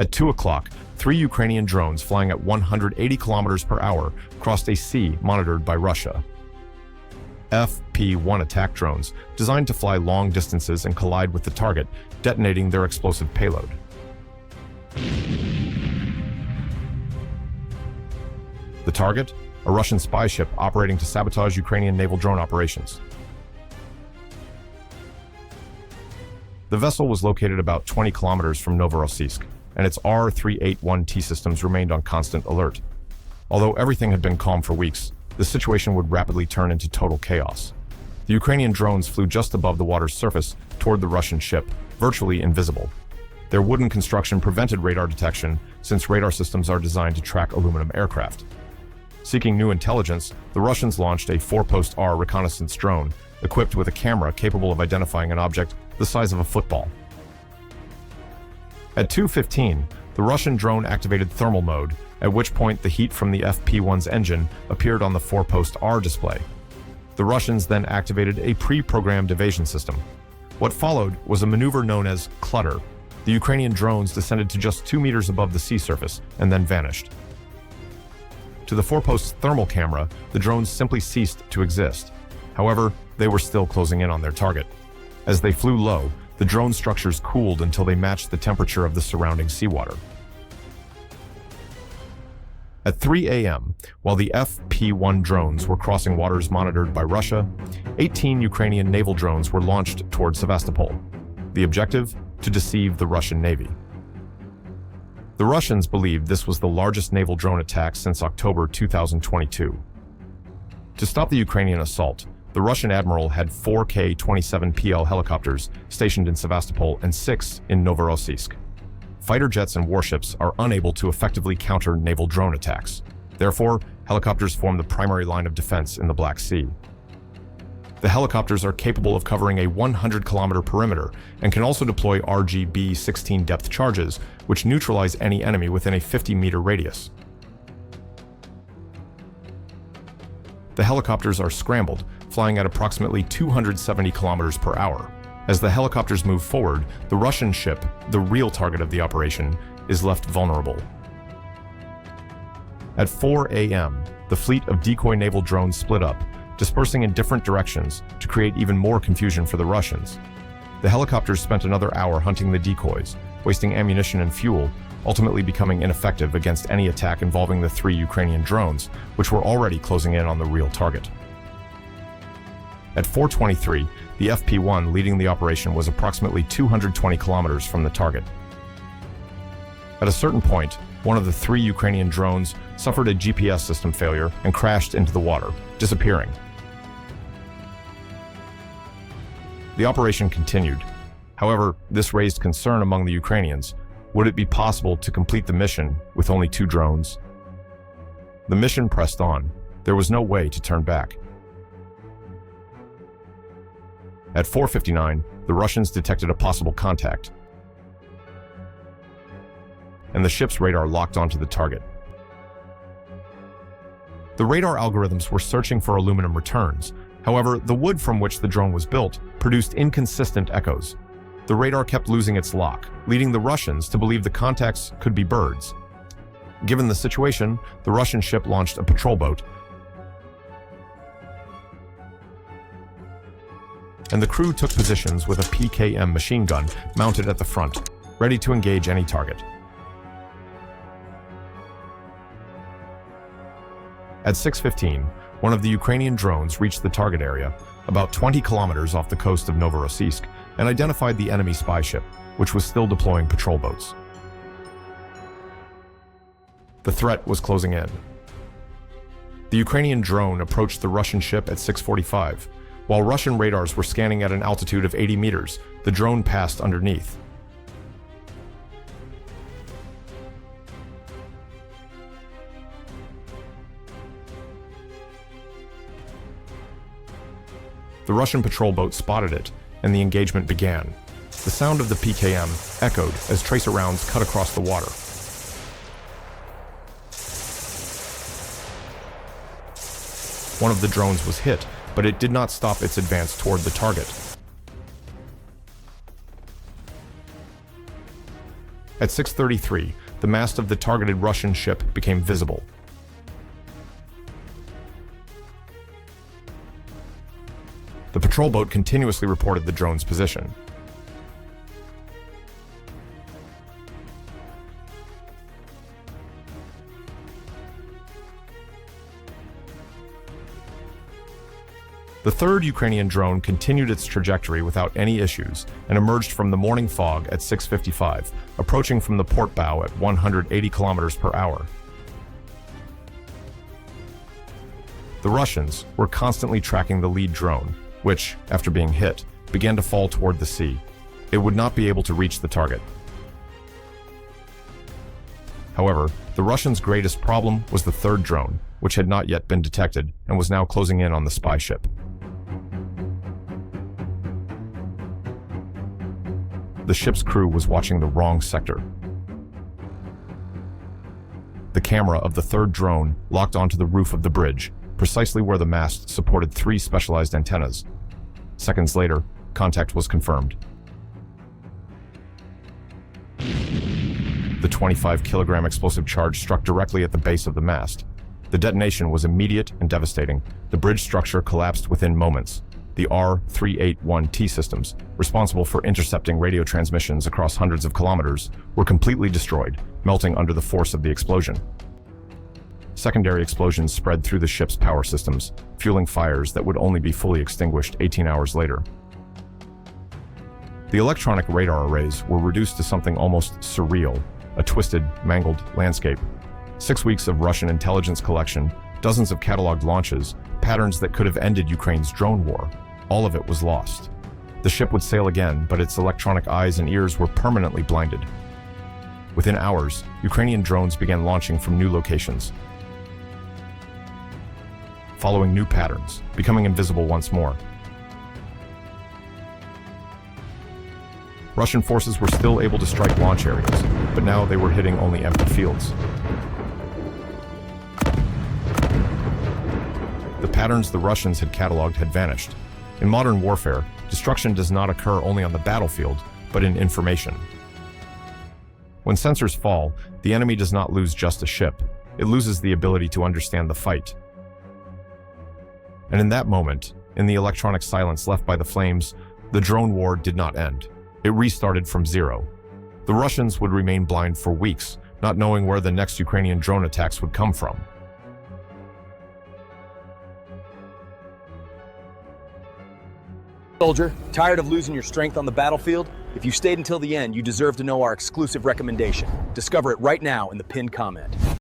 At 2 o'clock, 3 Ukrainian drones flying at 180 kilometers per hour crossed a sea monitored by Russia. FP-1 attack drones designed to fly long distances and collide with the target, detonating their explosive payload. The target? A Russian spy ship operating to sabotage Ukrainian naval drone operations. The vessel was located about 20 kilometers from Novorossiysk, and its R-381T systems remained on constant alert. Although everything had been calm for weeks, the situation would rapidly turn into total chaos. The Ukrainian drones flew just above the water's surface toward the Russian ship, virtually invisible. Their wooden construction prevented radar detection, since radar systems are designed to track aluminum aircraft. Seeking new intelligence, the Russians launched a Forpost-R reconnaissance drone, equipped with a camera capable of identifying an object the size of a football. At 2:15, the Russian drone activated thermal mode, at which point the heat from the FP-1's engine appeared on the Forpost-R display. The Russians then activated a pre-programmed evasion system. What followed was a maneuver known as clutter. The Ukrainian drones descended to just 2 meters above the sea surface and then vanished. To the Forpost's thermal camera, the drones simply ceased to exist. However, they were still closing in on their target. As they flew low, the drone structures cooled until they matched the temperature of the surrounding seawater. At 3 a.m., while the FP-1 drones were crossing waters monitored by Russia, 18 Ukrainian naval drones were launched toward Sevastopol. The objective? To deceive the Russian Navy. The Russians believed this was the largest naval drone attack since October 2022. To stop the Ukrainian assault, the Russian admiral had 4 K-27PL helicopters stationed in Sevastopol and 6 in Novorossiysk. Fighter jets and warships are unable to effectively counter naval drone attacks. Therefore, helicopters form the primary line of defense in the Black Sea. The helicopters are capable of covering a 100-kilometer perimeter and can also deploy RGB-16 depth charges, which neutralize any enemy within a 50-meter radius. The helicopters are scrambled, flying at approximately 270 kilometers per hour. As the helicopters move forward, the Russian ship, the real target of the operation, is left vulnerable. At 4 a.m., the fleet of decoy naval drones split up, dispersing in different directions to create even more confusion for the Russians. The helicopters spent another hour hunting the decoys, wasting ammunition and fuel, ultimately becoming ineffective against any attack involving the 3 Ukrainian drones, which were already closing in on the real target. At 4:23, the FP-1 leading the operation was approximately 220 kilometers from the target. At a certain point, one of the 3 Ukrainian drones suffered a GPS system failure and crashed into the water, disappearing. The operation continued. However, this raised concern among the Ukrainians. Would it be possible to complete the mission with only 2 drones? The mission pressed on. There was no way to turn back. At 4:59, the Russians detected a possible contact, and the ship's radar locked onto the target. The radar algorithms were searching for aluminum returns. However, the wood from which the drone was built produced inconsistent echoes. The radar kept losing its lock, leading the Russians to believe the contacts could be birds. Given the situation, the Russian ship launched a patrol boat, and the crew took positions with a PKM machine gun mounted at the front, ready to engage any target. At 6:15, one of the Ukrainian drones reached the target area, about 20 kilometers off the coast of Novorossiysk, and identified the enemy spy ship, which was still deploying patrol boats. The threat was closing in. The Ukrainian drone approached the Russian ship at 6:45. While Russian radars were scanning at an altitude of 80 meters, the drone passed underneath. The Russian patrol boat spotted it, and the engagement began. The sound of the PKM echoed as tracer rounds cut across the water. One of the drones was hit, but it did not stop its advance toward the target. At 6:33, the mast of the targeted Russian ship became visible. The patrol boat continuously reported the drone's position. The third Ukrainian drone continued its trajectory without any issues and emerged from the morning fog at 6:55, approaching from the port bow at 180 kilometers per hour. The Russians were constantly tracking the lead drone, which, after being hit, began to fall toward the sea. It would not be able to reach the target. However, the Russians' greatest problem was the third drone, which had not yet been detected and was now closing in on the spy ship. The ship's crew was watching the wrong sector. The camera of the third drone locked onto the roof of the bridge, precisely where the mast supported 3 specialized antennas. Seconds later, contact was confirmed. The 25-kilogram explosive charge struck directly at the base of the mast. The detonation was immediate and devastating. The bridge structure collapsed within moments. The R-381T systems, responsible for intercepting radio transmissions across hundreds of kilometers, were completely destroyed, melting under the force of the explosion. Secondary explosions spread through the ship's power systems, fueling fires that would only be fully extinguished 18 hours later. The electronic radar arrays were reduced to something almost surreal, a twisted, mangled landscape. 6 weeks of Russian intelligence collection, dozens of cataloged launches, patterns that could have ended Ukraine's drone war. All of it was lost. The ship would sail again, but its electronic eyes and ears were permanently blinded. Within hours, Ukrainian drones began launching from new locations, following new patterns, becoming invisible once more. Russian forces were still able to strike launch areas, but now they were hitting only empty fields. The patterns the Russians had cataloged had vanished. In modern warfare, destruction does not occur only on the battlefield, but in information. When sensors fall, the enemy does not lose just a ship. It loses the ability to understand the fight. And in that moment, in the electronic silence left by the flames, the drone war did not end. It restarted from zero. The Russians would remain blind for weeks, not knowing where the next Ukrainian drone attacks would come from. Soldier, tired of losing your strength on the battlefield? If you stayed until the end, you deserve to know our exclusive recommendation. Discover it right now in the pinned comment.